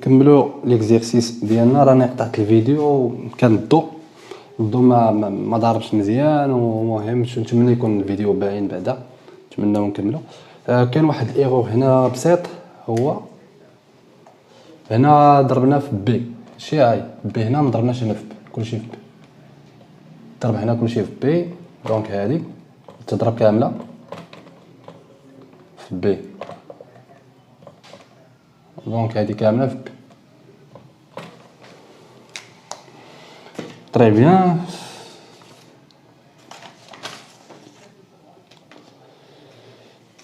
نكملوا ليكزيرسيس ديالنا. راني قطعت الفيديو، كان الضوء ما ضاربش مزيان، ومهم نتمنى يكون الفيديو باين بعدا. نتمنى نكملوا. كاين واحد الايرور هنا بسيط، هو هنا ضربنا في بي، ماشي هاي بي هنا، ما ضربناش هنا في بي، كلشي في بي. ضرب هنا كلشي في بي، دونك هذه تضرب كامله في بي، دونك هذه كامله في بي. تري بيان.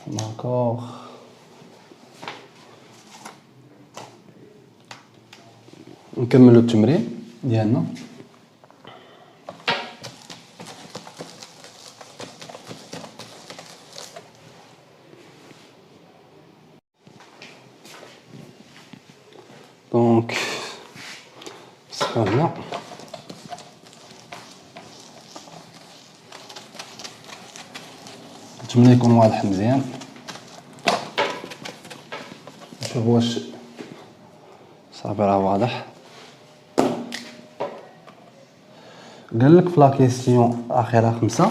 داكوغ، نكملوا التمرين ديالنا. دونك هنا نتمنى يكون واضح مزيان. نشوف واش صافي راه واضح. قالك في لا كيسيون اخيره 5،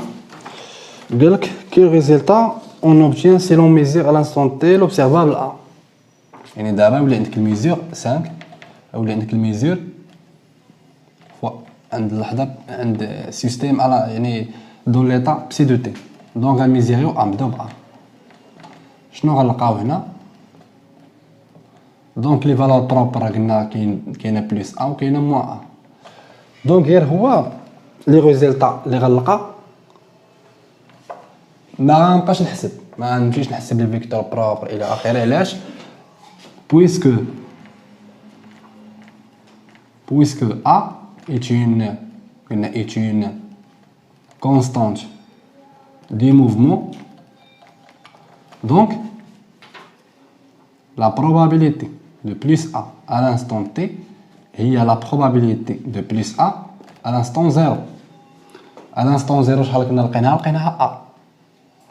قالك كي ريزولتا اون اوبتين سي لون ميزور ا لانستون تي لوبسيرفابل ا. يعني دابا ولا عندك الميزور 5، ولا عندك الميزور عند اللحظه عند سيستيم يعني دون ليطا بسي دو تي، دونك غنميزيريو ا، نبداو ب ا. شنو غنلقاو هنا؟ دونك لي فالور بروبر قلنا كاينه بلس ا وكاينه موان ا. دونك غير هو لي ريزولطا اللي غنلقى ما غنبقاش نحسب، ما نمشيش نحسب لي فيكتور بروبر الى اخره. علاش؟ بويسكو ا est une constante du mouvement, donc la probabilité de plus a à l'instant t هي la probabilité de plus a à l'instant 0. à l'instant 0 شحال كنا لقيناها a،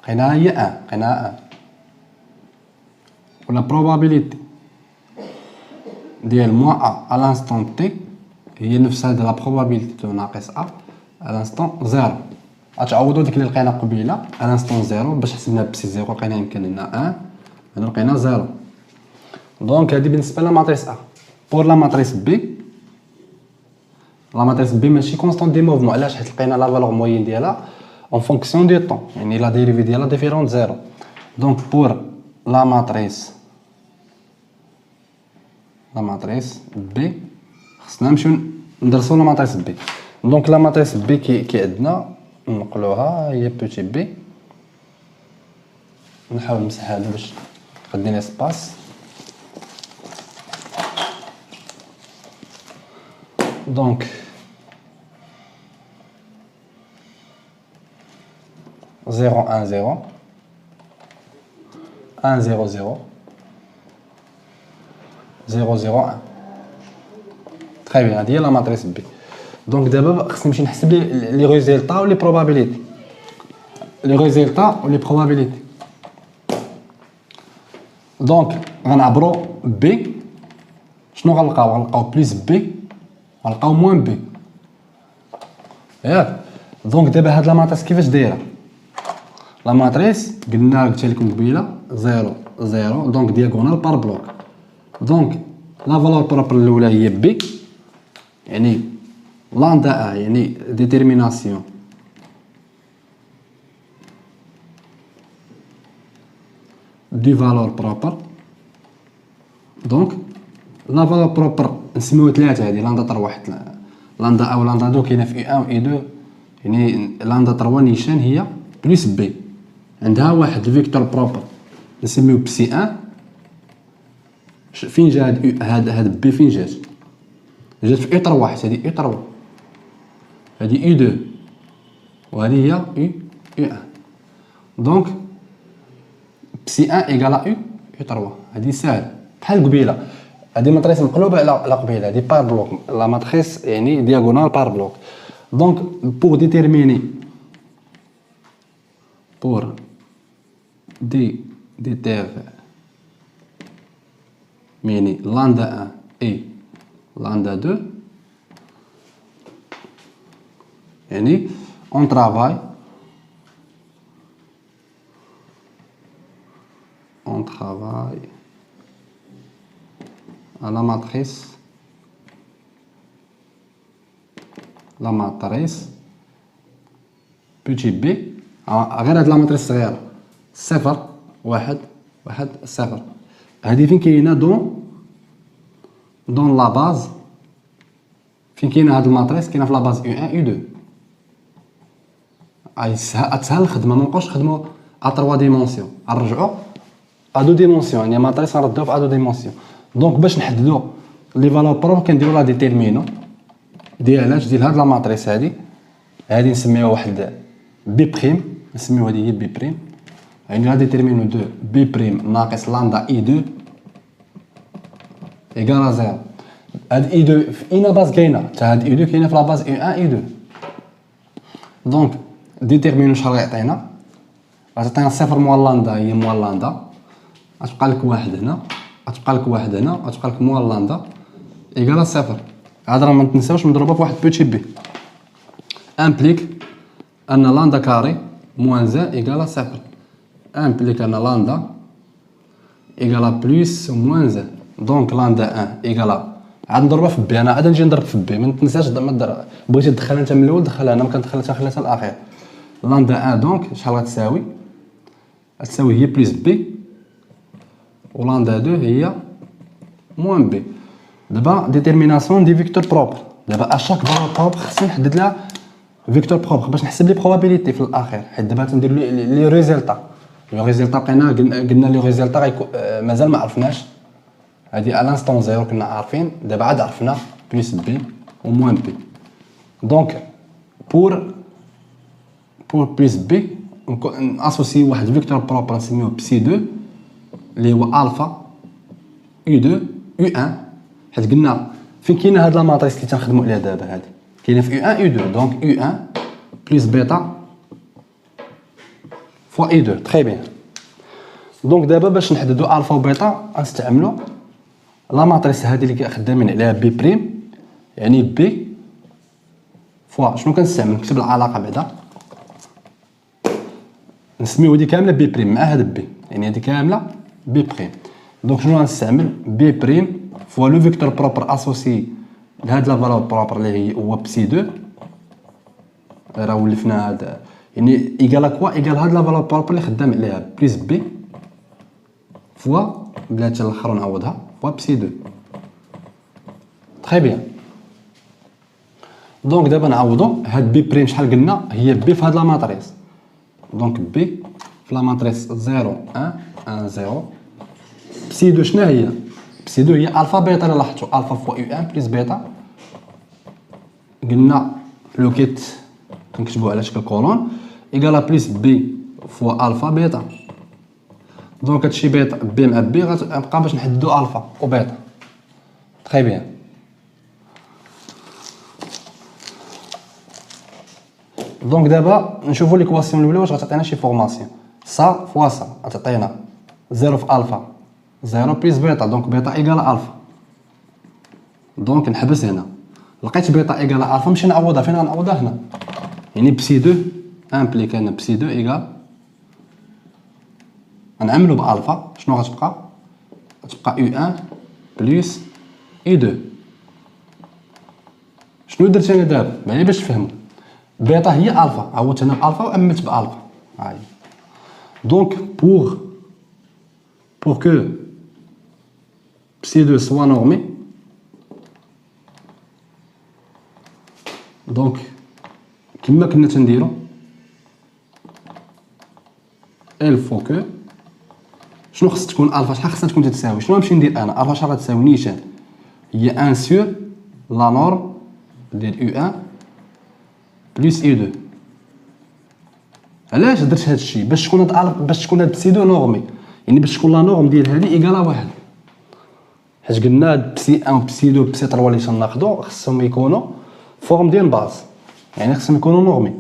لقيناها هي 1، لقيناها 1. ولا probabilité ديال moins a à l'instant t هي نفس هاد لا probabilité ناقص a à l'instant 0. غتعوضوا ديك اللي لقينا قبيله à l'instant 0 باش حسبنا بسي 0، لقينا يمكن لنا 1، هنا لقينا 0. دونك هادي بالنسبه لا ماتريس ا. بور لا ماتريس بي، لا ماتريس بي ماشي كونستون دي موفمون. علاش؟ حيت لقينا لا فالور موين ديالها اون فونكسيون دو طون، يعني لا ديريفي ديالها ديفيرون 0. دونك بور لا ماتريس بي خصنا نمشيو ندرسو لا ماتريس بي. دونك لا ماتريس بي كي عندنا نقولوها هي بوتي بي. نحاول نمسح هذا باش نخدي ليسباس. دونك 0 1 0 1 0 0 0 0 1. تري بيان، هادي هي لا ماتريس بي. دونك دابا خصني نمشي نحسب لي ريزولطا ولي بروبابيليتي، لي ريزولطا ولي بروبابيليتي. دونك غنعبرو بي، شنو غنلقاو بلس بي، غنلقاو موان بي، ياك؟ دونك دابا هاد لا ماتريس كيفاش دايره؟ لا ماتريس قلت لكم قبيله 0 0، دونك دياغونال بار بلوك. دونك لا فالور بروبر الاولى هي بي، يعني لاندا ا، يعني ديتيرميناسيون دي فالور بروبر. دونك لا فالور بروبر نسميوها 3، هادي لاندا 3 لاندا ا ولاندا 2 كاينه في اي 1 و اي 2، يعني لاندا 3 نيشان هي بلس بي، عندها واحد الفيكتور بروبر نسميوه بسي 1. فين جا هاد بي؟ فين جات في اي 3، حيت هادي اي 3، هادي اي 2 وهادي هي اي 1. دونك بسي 1 ايكالا اي 3. هادي ساهل بحال قبيله، هادي ماتريس مقلوبه على قبيله، هادي بار بلوك، لا ماتريس يعني دياغونال بار بلوك. دونك بور ديتيرميني ميني لاندا 1 et lambda 2. يعني on travaille à la matrice petit b. غير هاد لا ماتريس صغيره 0 1 1 0 هادي فين كاينه دون لا باز. فين كاينه هاد الماتريس كاينه في لا باز U1 U2. تسهل الخدمه، ما نبقاوش نخدمو ا 3 ديمونسيون، نرجعو ا 2 ديمونسيون، يعني ماتريس نردوه في ا 2 ديمونسيون. دونك باش نحددو لي فالور بروب كنديرو لا ديتيرمينو ديال هاد لا ماتريس هادي نسميوها واحد بي بريم، نسميو هادي هي بي بريم. يعني لا ديتيرمينو دو بي بريم ناقص لامدا اي 2 ايكال زيرو. هاد اي 2 في اين باز كاينه؟ حتى هاد اي 2 كاينه في لا باز U1 اي 2. دونك ديتيرمينو شحال غيعطينا؟ غتعطينا صفر موال لامدا هي موال لامدا، غتبقى لك واحد هنا، غتبقى لك واحد هنا، غتبقى لك موال لامدا ايكال صفر. هاد راه ما تنساوش مضروبه في واحد بوتي بي. امبليك ان لامدا كاري موان زان ايكال صفر. امبليك ان لامدا ايكال بلس موان زان. دونك لامدا 1 ايكال عاد نضربها في بي. انا عاد نجي نضرب في بي، ما تنساش بغيتي تدخلها انت من الاول دخلها، انا ما كندخلها حتى الاخير. لامدا 1 دونك شحال غتساوي؟ غتساوي هي بلس بي، ولامدا 2 هي موان بي. دابا ديتيرميناسيون دي فيكتور بروبر. دابا اشاك فالور بروبر خصني نحدد لها فيكتور بروبر باش نحسب لي بروبابيليتي في الاخير، حيت دابا تندير لي ريزلتا. لو ريزلتا قلنا لي ريزلتا مازال ما عرفناش. هادي الانستون زيرو كنا عارفين، دابا عاد عرفنا بلس بي و موان بي. دونك بور بلس بي ناسوسي واحد فيكتور بروبر نسميوه بسي 2 اللي هو الفا U2 U1، حيت قلنا فين كاينه هاد لا ماتريس اللي تنخدموا عليها دابا هادي كاينه في U1 U2. دونك U1 بلس بيتا فوا U2. تري بيان. دونك دابا باش نحددوا الفا وبيتا غنستعملوا لا ماتريس هادي اللي خدامين عليها بي بريم، يعني بي فوا شنو كنستعمل؟ نكتب العلاقه بعدا، نسميو هادي كامله بي بريم مع هاد بي، يعني هادي كامله بي بريم. دونك شنو غنستعمل؟ بي بريم فوا لو فيكتور بروبر اسوسي لهاد لا فالور بروبر اللي هو بسي 2. راه ولفنا هاد يعني ايكال كوا ايكال هاد لا فالور بروبر اللي خدام عليها بلس بي فوا بلاتي الاخر نعوضها فوا بسي 2. تري بيان. دونك دابا نعوضو هاد بي بريم شحال قلنا هي بي في هاد لا ماتريس. دونك بي في لا ماتريس 0 1 1 0 بسي 2 شنو هي؟ بسي 2 هي الفا بيتا. اللي لاحظتوا الفا فوا U1 بلس بيتا قلنا لو كيت كنكتبوه على شكل كولون ايكالا بلس بي فوا الفا بيتا. دونك هادشي بيتا بي مع بي غتبقى باش نحددو الفا و بيتا. تري بيان. دونك دابا نشوفوا ليكواسيون الاولى واش غتعطينا شي فورماسيون. سا فوا سا غتعطينا 0 في الفا 0 بلس بيتا، دونك بيتا ايكال الفا. دونك نحبس هنا، لقيت بيتا ايكال الفا نمشي نعوضها. فين غنعوضها؟ هنا، يعني بسي 2 امبليك انا بسي 2 ايكال غنعملو بالفا. شنو غتبقى؟ غتبقى U1 بلس U2. شنو درت انا دابا؟ يعني باش تفهموا بيتا هي الفا، عوضت هنا بالفا واملت بالفا. هاهي. دونك pour que psi2 soit normé, donc كما كنا تنديرو il faut que شنو خص تكون الفا؟ شحال خصها تكون تتساوي؟ شنو غنمشي ندير انا؟ الفا شحال غتساوي؟ نيشان هي 1 sur لا نورم ديال U1 بلس U2. علاش درت هادشي؟ باش تكون هاد بسي 2 نورمي، يعني باش تكون لا نورم ديال هادي ايكالا واحد. حيت قلنا هاد بسي 1 و بسي 2 و بسي 3 اللي تناخدو خصهم يكونوا فورم ديال باز، يعني خصهم يكونوا نورمي.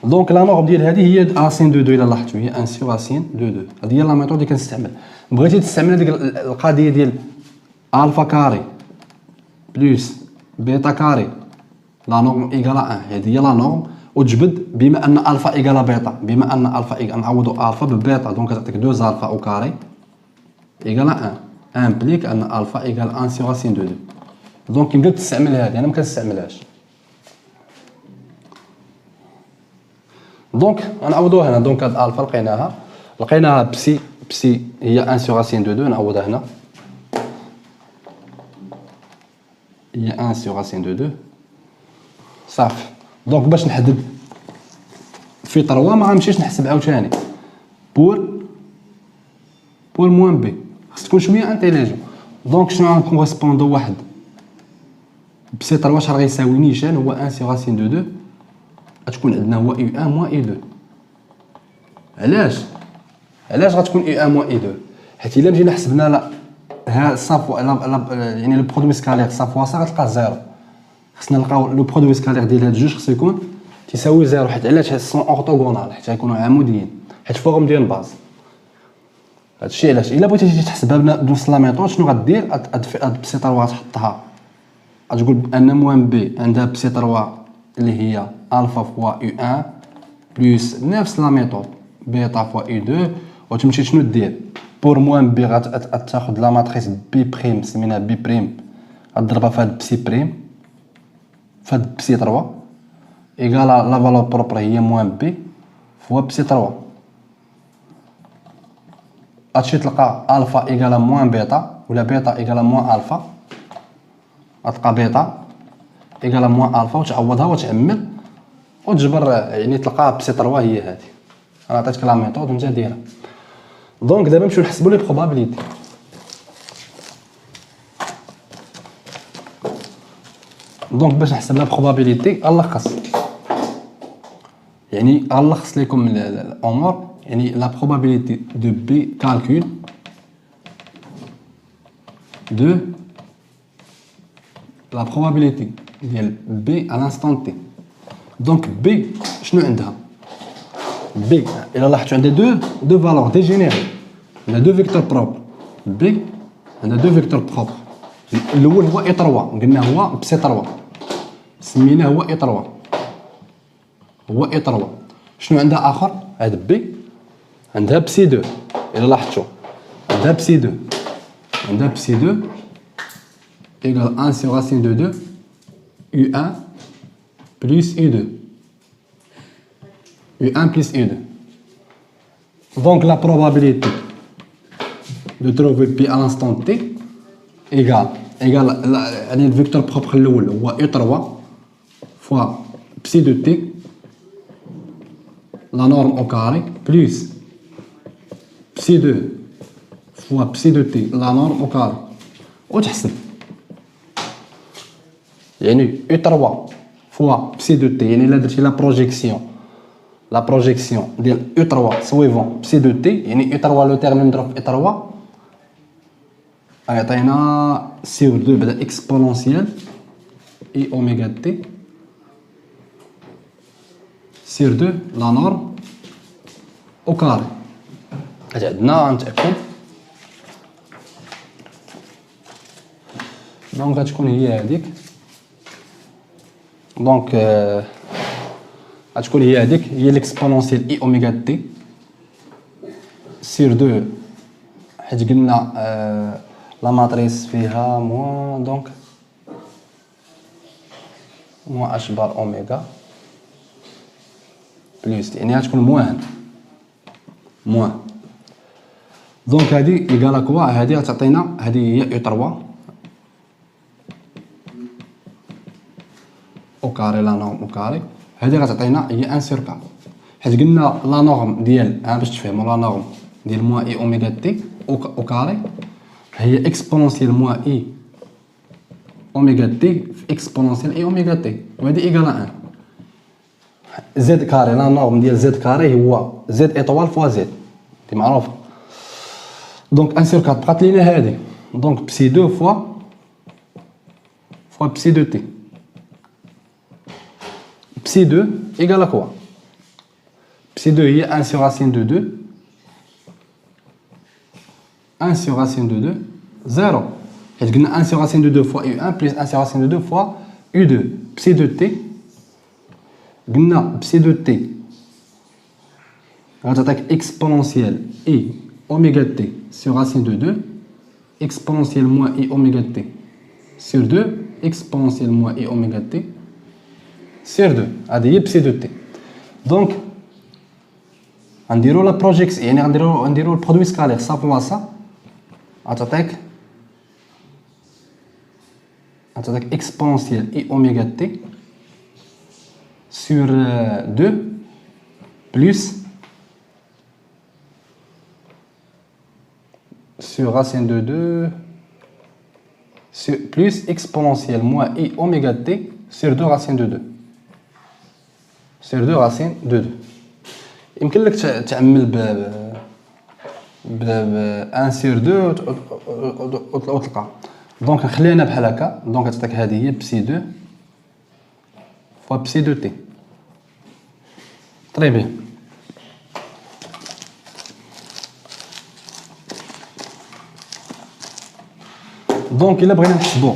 دونك لا نورم ديال هادي هي راسين دو 2 الا لاحظتوا، هي 1 سور راسين دو 2. هادي هي لا ميثود اللي كنستعمل. بغيتي تستعمل هذيك القضيه ديال الفا كاري بلس بيتا كاري لا نورم ايكال 1. هذه هي لا نورم، وتجبد بما ان الفا ايكال بيتا، بما ان الفا ايكال نعوضوا الفا ببيتا، دونك تعطيك 2 الفا او كاري ايكال 1 امبليك ان الفا ايكال 1 سي راسين دو 2. دونك يمكن تستعمل هذه، انا ما كنستعملهاش. دونك غنعوضوا هنا. دونك هاد الفا لقيناها بسي هي 1 سي راسين دو 2، نعوضها هنا هي 1 سي راسين دو 2 صافي. دونك باش نحدد في 3 ما غنمشيش نحسب عاوتاني بور موان بي، خص تكون شويه انتيليجون. دونك شنو غنكوريسبوندو واحد بسي 3 واش راه غيساوي نيشان هو 1 سي راسين دو 2، غتكون عندنا هو يو 1 موان اي 2. علاش غتكون يو 1 موان اي 2؟ حيت الا مشينا حسبنا لا ها صافو يعني لو برودوي سكالير صافو صا غتلقى زيرو. خصنا نلقاو لو برودوي سكالير ديال هاد جوج خصو يكون تيساوي زيرو. حيت علاش؟ سون اورتوغونال، حيت غيكونوا عموديين، حيت فوقهم ديال باز. هادشي علاش الا بغيتي تحسبها بنفس لا ميثود شنو غدير؟ هاد بسي 3 تحطها، غتقول بان موان بي عندها بسي 3 اللي هي الفا فوا يو 1 بلس نفس لا ميثود بيتا فوا يو 2، وتمشي شنو دير بور موان بي غتاخد لا ماتريس بي بريم سميناها بي بريم، غضربها في هاد بسي بريم في هاد بسي 3 ايكال لا فالور بروبر هي موان بي فوا بسي 3. غتمشي تلقى الفا ايكال موان بيتا ولا بيتا ايكال موان الفا، غتلقى بيتا ايكال موان الفا وتعوضها وتعمل وتجبر، يعني تلقاها بسي 3 هي هذه. انا عطيتك لا ميثود وانت ديرها. دونك دابا نمشيو نحسبوا لي بروبابيليتي. دونك باش نحسب لا بروبابيليتي غنلخص، يعني غنلخص لكم الامور. يعني لا بروبابيليتي دو بي كالكول دو لا بروبابيليتي ديال بي على لانستون تي. دونك بي شنو عندها؟ بي الا لاحظتوا عندها دو فالور ديجينيري، عندها دو فيكتور بروبر. بي عندها دو فيكتور بروبر. الاول هو اي 3، قلنا هو بسي 3 سميناه هو اي 3، هو اي 3. شنو عندها اخر؟ هاد بي عندها بسي 2. الا لاحظتوا عندها بسي 2، عندها بسي 2 ايكال 1 سي راسين دو 2 يو 1 بلس يو 2 يو 1 بلس يو 2. دونك لا probabilité de trouver P à l'instant T égale يعني الفيكتور بروبر الاول هو يو 3 فوا بسي دو تي لا نورم او كاري بلس بسي 2 فوا بسي دو تي لا نورم او كاري، وتحسب يعني يو 3 فوا بسي دو تي. يعني الا درتي لا بروجيكسيون ديال يو 3 سويفون بسي دو تي، يعني يو 3 لو تيرم نضرب في 3 غيعطينا سيور 2 بعدا اكسبونونسيال اي اوميغا تي سير 2 لا نورم او كاري. هاد عندنا غنتاكد. دونك غتكون هي هذيك. دونك غتكون هي هذيك هي ليكسبونونسيال اي اوميغا تي سير 2، حيت قلنا لا ماتريس فيها موان، دونك موان اش بار اوميغا بلس، يعني غتكون موان. دونك هادي ايكالا كوا هادي غتعطينا، هادي هي يو 3 او كاري لا نورم او كاري، هادي غتعطينا هي 1 سور 4. حيت قلنا لا نورم ديال باش تفهموا لا نورم ديال موان اي اوميغا تي او كاري هي اكسبونونسيال موان اي اوميغا تي في اكسبونونسيال اي اوميغا تي، وهادي ايكالا 1 زد كاري. لا نورم ديال زد كاري هو زد ايطوال فوا زد، دي معروفه. دونك 1 سور 4 بقات لينا هادي، دونك بسي 2 فوا بسي 2 تي. بسي 2 ايكالا كوا؟ بسي 2 هي 1 سور راسين دو 2، 1 سور راسين دو 2 0. حيت قلنا 1 sur racine de 2 fois U1 plus 1 sur racine de 2 fois U2 psi de t قلنا psi de t غتعطيك exponentielle I oméga t sur racine de 2 exponentielle moins I oméga t sur 2 exponentielle moins I oméga t sur 2 هذه هي psi de t. donc غنديرو لا بروجيكس يعني غنديرو البرودوي سكالير سا فوا سا غتعطيك exponentielle I oméga t sur 2 plus sur racine de 2 plus exponentielle moins I oméga t sur 2 racine de 2 sur 2 racine de 2. يمكن لك تعمل ب 1 sur 2 وتلقى. دونك نخليها بحال هكا. دونك غتعطيك هذه هي بسي 2 فوا بسي 2 تي. طري بيان. دونك الا بغينا نحسبو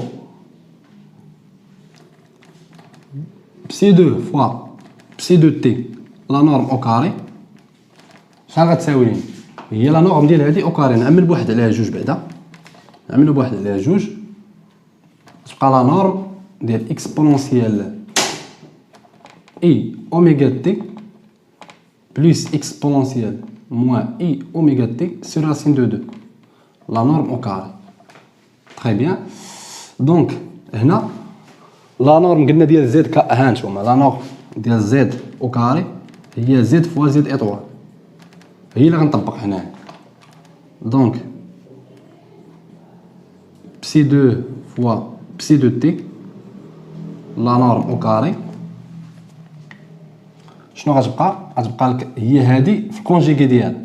بسي 2 فوا بسي 2 تي لا نورم او كاري شحال غتساوي لينا؟ هي لا نورم ديال هادي او كاري نعمل بواحد عليها جوج بعدا نعملو بواحد عليها جوج تبقى لا نورم ديال اكسبونونسيال اي اوميغا تي بلس اكسبونونسيال موان اي اوميغا تي سور راسين دو 2 لا نورم او كاري. تري بيان. دونك هنا لا نورم قلنا ديال زد ك ها نتوما لا نورم ديال زد او كاري هي زد فوا زد اطوال هي اللي غنطبق هنا. دونك psi 2 fois psi de t la norme au carré شنو غتبقى لك هي هذه في الكونجيغي ديالها.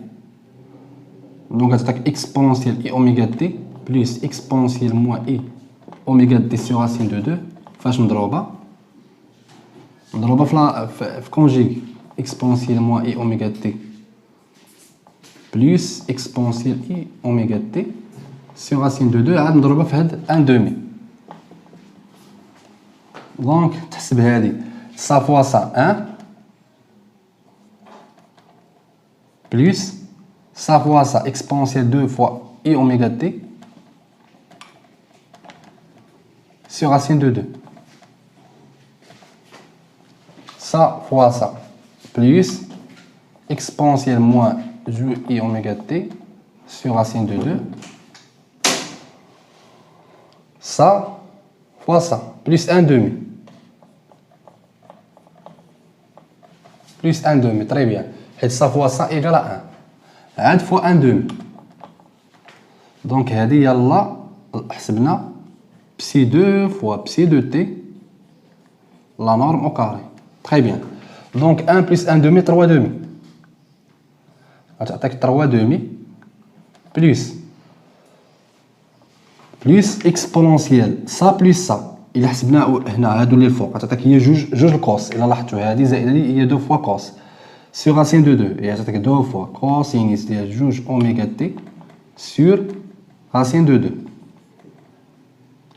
دونك غتعطيك اكسبونونسيال اي اوميغا تي بلس اكسبونونسيال موان اي اوميغا تي سور راسين دو 2 فاش مضروبه في كونجيغي اكسبونونسيال موان اي اوميغا تي بلس اكسبونونسيال اي اوميغا تي sur racine de 2 عاد نضربها في هاد 1 دومي. دونك تحسب هادي سا فوا سا 1 بلس سا فوا سا اكسبونونسيال 2 فوا اي اوميغا تي sur racine de 2 ça fois ça plus exponentielle moins ju i oméga t sur racine de 2 ça fois ça plus 1 demi plus 1 demi. Très bien. Et ça fois ça égale à 1 1 fois 1 demi. donc هذه يلا حسبنا psi 2 fois psi de t la norme au carré. Très bien. Donc 1 plus 1 demi 3 demi غتعطيك 3 demi plus exponentielle ça plus ça إلا حسبنا هنا هادو اللي الفوق غتعطيك هي جوج الكوس. إلا لاحظتوا هذه زائد هذه هي 2 fois cos sur racine de 2 هي غتعطيك 2 fois cosinus ديال جوج اوميغا تي sur racine de 2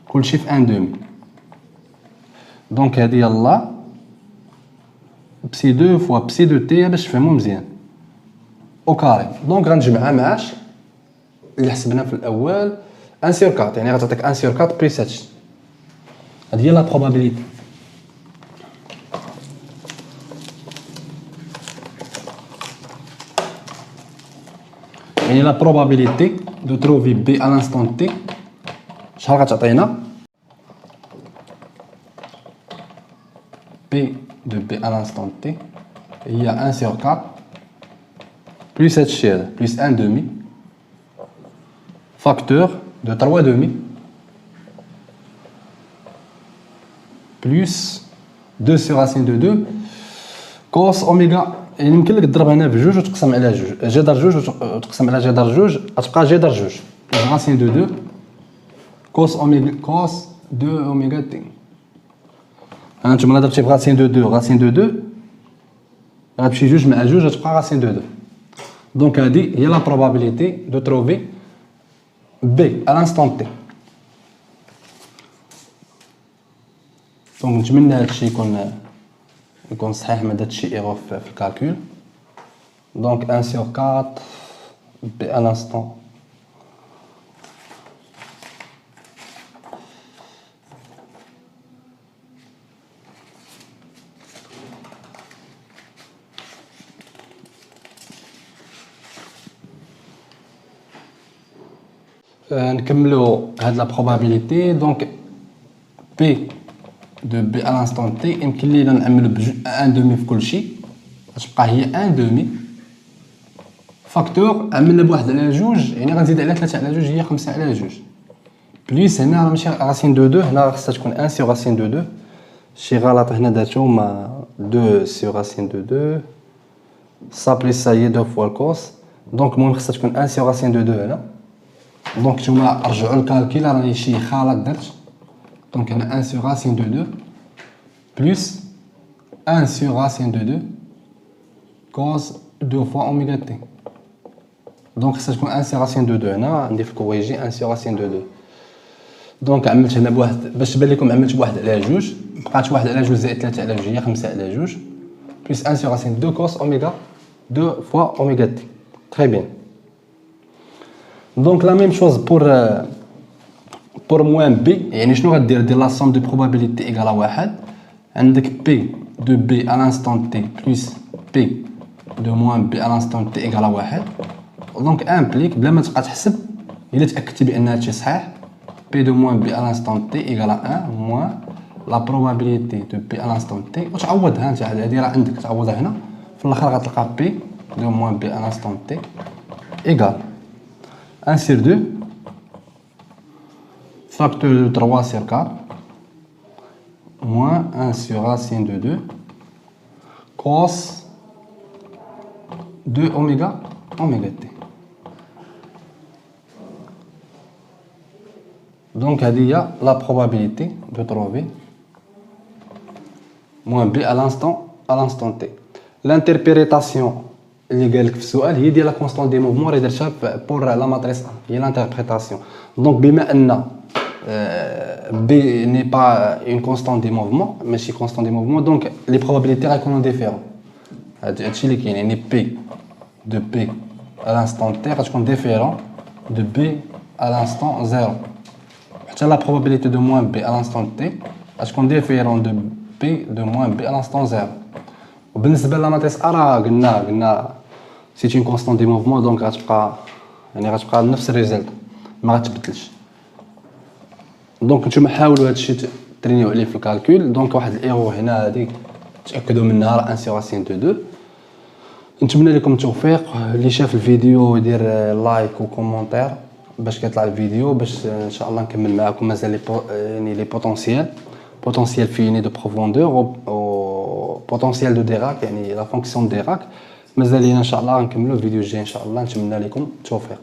كلشي في 1 دومي. دونك هادي يلا بسي 2 فوا بسي دو تي باش تفهمو مزيان او كاري. دونك غنجمعها معاش اللي حسبنا في الاول 1 sur 4 يعني غتعطيك 1 sur 4 بلس هادشي. هادي هي لا بروبابيليتي. يعني لا بروبابيليتي دو تروفي بي à l'instant t شحال غتعطينا P de B à l'instant t هي 1 sur 4 plus هادشي هذا plus 1 demi facteur de 3 demi plus 2 sur racine de 2 cos oméga. يعني يمكن لك تضرب هنا بجوج وتقسم على جوج جي دار جوج وتقسم على جي دار جوج غتبقى جي دار جوج راسين دو 2 كوس اوميغا كوس 2 اوميغا تي. هانتوما ضربتي في راسين دو 2 راسين دو 2 غتمشي جوج مع جوج غتبقى راسين دو 2. دونك هذه هي لا بروبابيليتي دو تروفي بي à l'instant t. دونك نتمنى هادشي يكون صحيح، ما درتش شي ايرور في الكالكول. دونك 1 sur 4 b à l'instant نكملوا هاد لا probabilité. دونك p de b à l'instant t يمكن لينا نعملو ان دومي في كل شيء، غتبقى هي ان دومي فاكتور عملنا بواحد على جوج، يعني غنزيد على 3 على جوج هي 5 على جوج بليس. هنا راه ماشي راسين دو 2، هنا خاصها تكون 1 sur racine de 2. شي غلط هنا درتو، ما 2 sur racine de 2 ça بليس ça هي 2 fois الكوس. دونك المهم خاصها تكون 1 sur racine de 2 هنا. دونك نتوما رجعوا الكالكيل، راني شي خلط درت. دونك هنا 1 sur racine de 2 plus 1 sur racine de 2 cos 2 fois oméga t. دونك خاصها تكون 1 sur racine de 2 هنا ندير في الكويجي 1 sur racine de 2. دونك عملت هنا بواحد باش تبان لكم، عملت بواحد على جوج، بقات واحد على جوج زائد 3 على جوج هي 5 على جوج plus 1 sur racine de 2 cos oméga 2 fois oméga t. Très bien. Donc la même chose pour moins b. يعني شنو غدير؟ دير لا somme de probabilité égale à 1. عندك p de b à l'instant t plus p de moins b à l'instant t égale à 1. دونك امبليك بلا ما تبقى تحسب، الا تاكدتي بان هادشي صحيح p de moins b à l'instant t égale à 1 moins la probabilité de p à l'instant t. وتعوضها انت، هادي راه عندك تعوضها هنا في الاخر غتلقى p de moins b à l'instant t égale 1 sur 2 facteur de 3 sur 4 moins 1 sur racine de 2 cos 2 oméga t. Donc il y a la probabilité de trouver moins b à l'instant t. L'interprétation اللي قال لك في السؤال هي ديال لا كونستانت دي موفمون اللي درتها بور لا ماتريس هي لانتربريتاسيون. دونك بما ان بي ني با اون كونستانت دي موفمون، ماشي كونستانت دي موفمون، دونك لي بروبابيليتي غيكونوا ديفيرون. هادشي اللي كاين، يعني بي دو بي à l'instant t غتكون ديفيرون دو بي à l'instant 0. حتى لا probabilité de moins b à l'instant t غتكون ديفيرون دو بي دو moins b à l'instant 0. وبالنسبه للماتريس ا راه قلنا سي اون كونستانت دي موفمون، دونك غتبقى نفس الريزلت ما غتبدلش. دونك نتوما حاولوا هادشي ترينيو عليه في الكالكول. دونك واحد الايرور هنا هادي تاكدوا منها راه 1 sur racine de 2. نتمنى لكم التوفيق. اللي شاف الفيديو يدير لايك وكومونتير باش كيطلع الفيديو، باش ان شاء الله نكمل معكم مازال يعني لي بوتونسيال فيني دو بروفوندور و بوتونسيال دو ديراك، يعني لا فونكسيون ديراك. مازال لينا ان شاء الله نكملوا الفيديو الجاي ان شاء الله. نتمنى لكم التوفيق.